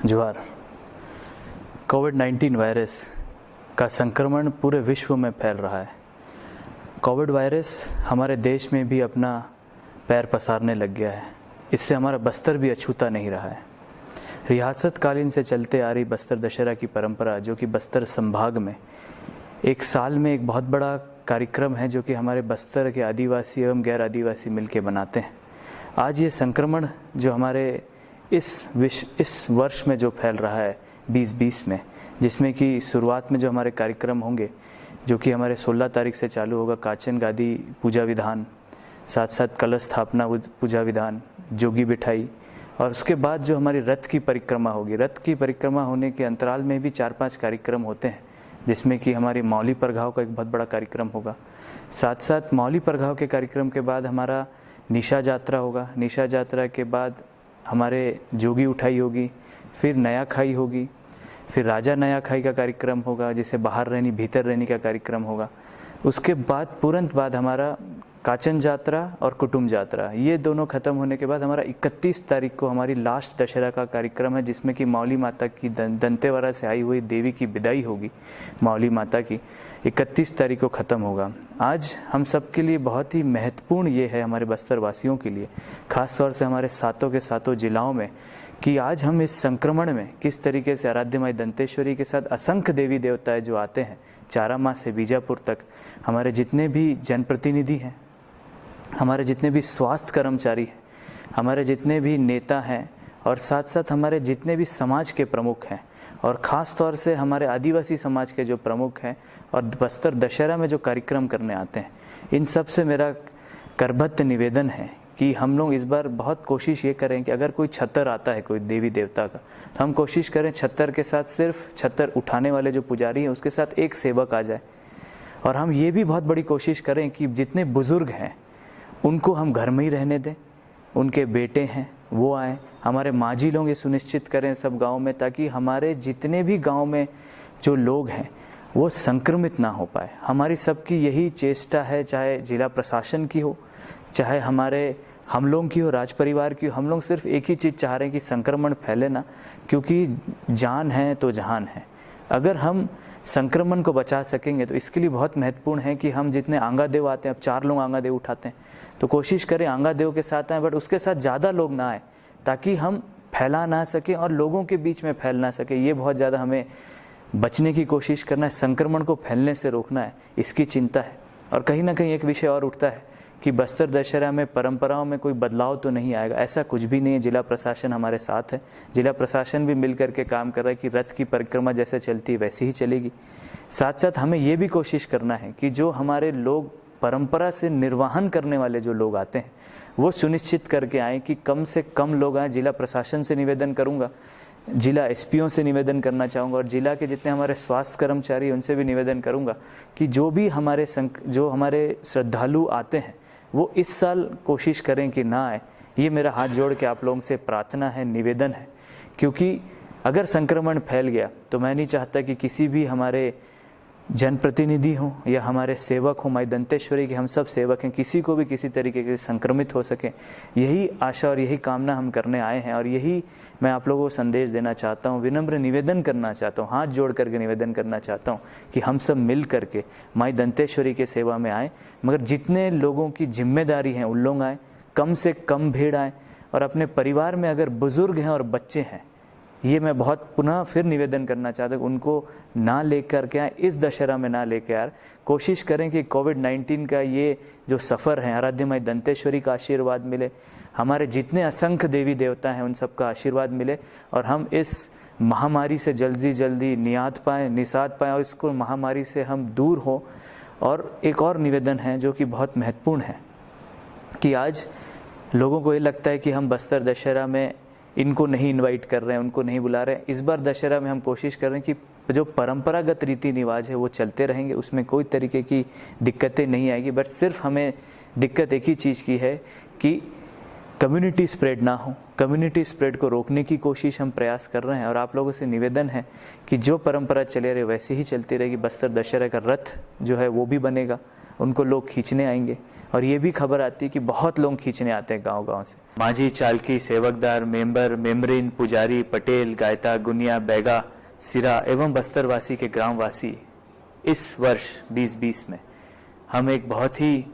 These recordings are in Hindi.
जोहार। कोविड-19 वायरस का संक्रमण पूरे विश्व में फैल रहा है। कोविड वायरस हमारे देश में भी अपना पैर पसारने लग गया है। इससे हमारा बस्तर भी अछूता नहीं रहा है। रियासत कालीन से चलते आ रही बस्तर दशहरा की परंपरा, जो कि बस्तर संभाग में एक साल में एक बहुत बड़ा कार्यक्रम है, जो कि हमारे बस्तर के आदिवासी एवं गैर आदिवासी मिलके बनाते हैं। आज ये संक्रमण जो हमारे इस वर्ष में जो फैल रहा है 2020 में, जिसमें कि शुरुआत में जो हमारे कार्यक्रम होंगे, जो कि हमारे 16 तारीख से चालू होगा, काचन गादी पूजा विधान, साथ साथ कलश स्थापना पूजा विधान, जोगी बिठाई, और उसके बाद जो हमारी रथ की परिक्रमा होगी। रथ की परिक्रमा होने के अंतराल में भी 4-5 कार्यक्रम होते हैं, जिसमें कि हमारी मौली परघाव का एक बहुत बड़ा कार्यक्रम होगा। साथ साथ मौली परघाव के कार्यक्रम के बाद हमारा निशा यात्रा होगा। निशा यात्रा के बाद हमारे जोगी उठाई होगी, फिर नया खाई होगी, फिर राजा नया खाई का कार्यक्रम होगा, जिसे बाहर रहनी भीतर रहनी का कार्यक्रम होगा। उसके बाद तुरंत बाद हमारा काचन यात्रा और कुटुंब यात्रा, ये दोनों खत्म होने के बाद हमारा 31 तारीख को हमारी लास्ट दशहरा का कार्यक्रम है, जिसमें कि मौली माता की दंतेवाड़ा से आई हुई देवी की विदाई होगी। मौली माता की 31 तारीख को ख़त्म होगा। आज हम सब के लिए बहुत ही महत्वपूर्ण ये है, हमारे बस्तर वासियों के लिए, ख़ास तौर से हमारे सातों के सातों जिलाओं में, कि आज हम इस संक्रमण में किस तरीके से आराध्य माई दंतेश्वरी के साथ असंख्य देवी देवताएं जो आते हैं, चारामा से बीजापुर तक, हमारे जितने भी जनप्रतिनिधि हैं, हमारे जितने भी स्वास्थ्य कर्मचारी हैं, हमारे जितने भी नेता हैं, और साथ साथ हमारे जितने भी समाज के प्रमुख हैं, और ख़ास तौर से हमारे आदिवासी समाज के जो प्रमुख हैं और बस्तर दशहरा में जो कार्यक्रम करने आते हैं, इन सब से मेरा करबद्ध निवेदन है कि हम लोग इस बार बहुत कोशिश ये करें कि अगर कोई छतर आता है कोई देवी देवता का, तो हम कोशिश करें छतर के साथ सिर्फ छतर उठाने वाले जो पुजारी हैं उसके साथ एक सेवक आ जाए। और हम ये भी बहुत बड़ी कोशिश करें कि जितने बुज़ुर्ग हैं उनको हम घर में ही रहने दें, उनके बेटे हैं वो आए। हमारे मांझी लोग ये सुनिश्चित करें सब गाँव में, ताकि हमारे जितने भी गाँव में जो लोग हैं वो संक्रमित ना हो पाए। हमारी सबकी यही चेष्टा है, चाहे जिला प्रशासन की हो, चाहे हम लोगों की हो, राज परिवार की हो। हम लोग सिर्फ एक ही चीज़ चाह रहे हैं कि संक्रमण फैले ना, क्योंकि जान है तो जहान है। अगर हम संक्रमण को बचा सकेंगे तो इसके लिए बहुत महत्वपूर्ण है कि हम जितने आंगा देव आते हैं, अब 4 लोग आंगा देव उठाते हैं, तो कोशिश करें आंगा देव के साथ आए, बट उसके साथ ज़्यादा लोग ना आए, ताकि हम फैला ना सकें और लोगों के बीच में फैल ना सके। ये बहुत ज़्यादा हमें बचने की कोशिश करना है, संक्रमण को फैलने से रोकना है, इसकी चिंता है। और कहीं ना कहीं एक विषय और उठता है कि बस्तर दशहरा में परंपराओं में कोई बदलाव तो नहीं आएगा। ऐसा कुछ भी नहीं है। जिला प्रशासन हमारे साथ है, जिला प्रशासन भी मिल करके काम कर रहा है कि रथ की परिक्रमा जैसे चलती है वैसे ही चलेगी। साथ साथ हमें ये भी कोशिश करना है कि जो हमारे लोग परंपरा से निर्वाहन करने वाले जो लोग आते हैं, वो सुनिश्चित करके आएँ कि कम से कम लोग आएँ। जिला प्रशासन से निवेदन करूँगा, जिला एसपीओ से निवेदन करना चाहूँगा, और जिला के जितने हमारे स्वास्थ्य कर्मचारी उनसे भी निवेदन करूँगा कि जो भी हमारे श्रद्धालु आते हैं वो इस साल कोशिश करें कि ना आए। ये मेरा हाथ जोड़ के आप लोगों से प्रार्थना है, निवेदन है, क्योंकि अगर संक्रमण फैल गया तो मैं नहीं चाहता कि किसी भी हमारे जनप्रतिनिधि हों या हमारे सेवक हों, माई दंतेश्वरी के हम सब सेवक हैं, किसी को भी किसी तरीके के संक्रमित हो सके। यही आशा और यही कामना हम करने आए हैं, और यही मैं आप लोगों को संदेश देना चाहता हूँ, विनम्र निवेदन करना चाहता हूँ, हाथ जोड़ करके निवेदन करना चाहता हूँ कि हम सब मिल करके माई दंतेश्वरी के सेवा में आएँ। मगर जितने लोगों की जिम्मेदारी है उन लोग आएँ, कम से कम भीड़ आएँ, और अपने परिवार में अगर बुज़ुर्ग हैं और बच्चे हैं, ये मैं बहुत पुनः फिर निवेदन करना चाहता हूँ, उनको ना लेकर के आए, इस दशहरा में ना लेकर आए। कोशिश करें कि कोविड-19 का ये जो सफ़र है, आराध्य माई दंतेश्वरी का आशीर्वाद मिले, हमारे जितने असंख्य देवी देवता हैं उन सब का आशीर्वाद मिले, और हम इस महामारी से जल्दी निजात पाएँ, और इसको महामारी से हम दूर हों। और एक और निवेदन है जो कि बहुत महत्वपूर्ण है, कि आज लोगों को ये लगता है कि हम बस्तर दशहरा में इनको नहीं इनवाइट कर रहे हैं, उनको नहीं बुला रहे हैं। इस बार दशहरा में हम कोशिश कर रहे हैं कि जो परंपरागत रीति रिवाज है वो चलते रहेंगे, उसमें कोई तरीके की दिक्कतें नहीं आएगी। बट सिर्फ हमें दिक्कत एक ही चीज़ की है कि कम्युनिटी स्प्रेड ना हो। कम्युनिटी स्प्रेड को रोकने की कोशिश हम प्रयास कर रहे हैं, और आप लोगों से निवेदन है कि जो परंपरा चले रहे वैसे ही चलती रहेगी। बस्तर दशहरा का रथ जो है वो भी बनेगा, उनको लोग खींचने आएंगे, और ये भी खबर आती है कि बहुत लोग खींचने आते हैं गांव-गांव से। माझी, चालकी, सेवकदार, मेंबर, मेम्बरिन, पुजारी, पटेल, गायता, गुनिया, बैगा, सिरा एवं बस्तरवासी के ग्रामवासी इस वर्ष 2020 में हम एक बहुत ही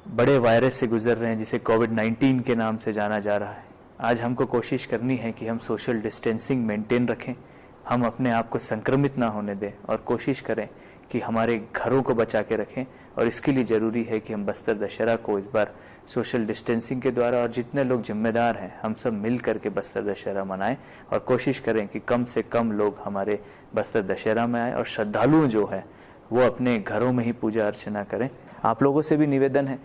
बड़े वायरस से गुजर रहे हैं जिसे कोविड-19 के नाम से जाना जा रहा है। आज हमको कोशिश करनी है कि हम सोशल डिस्टेंसिंग मेंटेन रखें, हम अपने आप को संक्रमित ना होने दें और कोशिश करें कि हमारे घरों को बचा के रखें। और इसके लिए ज़रूरी है कि हम बस्तर दशहरा को इस बार सोशल डिस्टेंसिंग के द्वारा और जितने लोग जिम्मेदार हैं हम सब मिल करके बस्तर दशहरा मनाएं और कोशिश करें कि कम से कम लोग हमारे बस्तर दशहरा में आए और श्रद्धालु जो है वो अपने घरों में ही पूजा अर्चना करें। आप लोगों से भी निवेदन है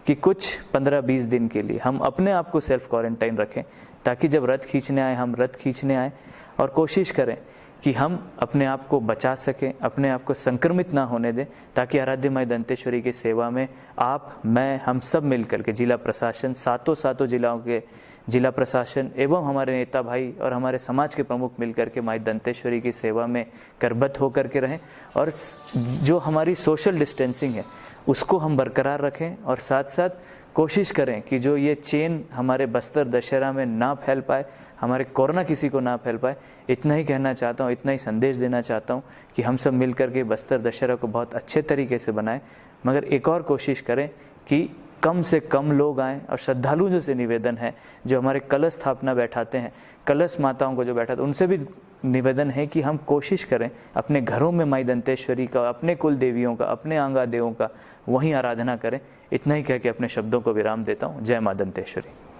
कि कुछ 15-20 दिन के लिए हम अपने आप को सेल्फ क्वारंटाइन रखें ताकि जब रथ खींचने आए हम रथ खींचने आए और कोशिश करें कि हम अपने आप को बचा सकें, अपने आप को संक्रमित ना होने दें, ताकि आराध्य माई दंतेश्वरी की सेवा में आप, मैं, हम सब मिलकर के जिला प्रशासन, सातों जिलाओं के जिला प्रशासन एवं हमारे नेता भाई और हमारे समाज के प्रमुख मिलकर के माई दंतेश्वरी की सेवा में करबद्ध होकर के रहें और जो हमारी सोशल डिस्टेंसिंग है उसको हम बरकरार रखें और साथ साथ कोशिश करें कि जो ये चेन हमारे बस्तर दशहरा में ना फैल पाए, हमारे कोरोना किसी को ना फैल पाए। इतना ही कहना चाहता हूँ, इतना ही संदेश देना चाहता हूँ कि हम सब मिल करके बस्तर दशहरा को बहुत अच्छे तरीके से बनाएं, मगर एक और कोशिश करें कि कम से कम लोग आएँ। और श्रद्धालुओं से निवेदन है जो हमारे कलश स्थापना बैठाते हैं, कलश माताओं को जो बैठाते हैं, उनसे भी निवेदन है कि हम कोशिश करें अपने घरों में माई दंतेश्वरी का, अपने कुल देवियों का, अपने आंगा देवों का वहीं आराधना करें। इतना ही कह के अपने शब्दों को विराम देता हूँ। जय मां दंतेश्वरी।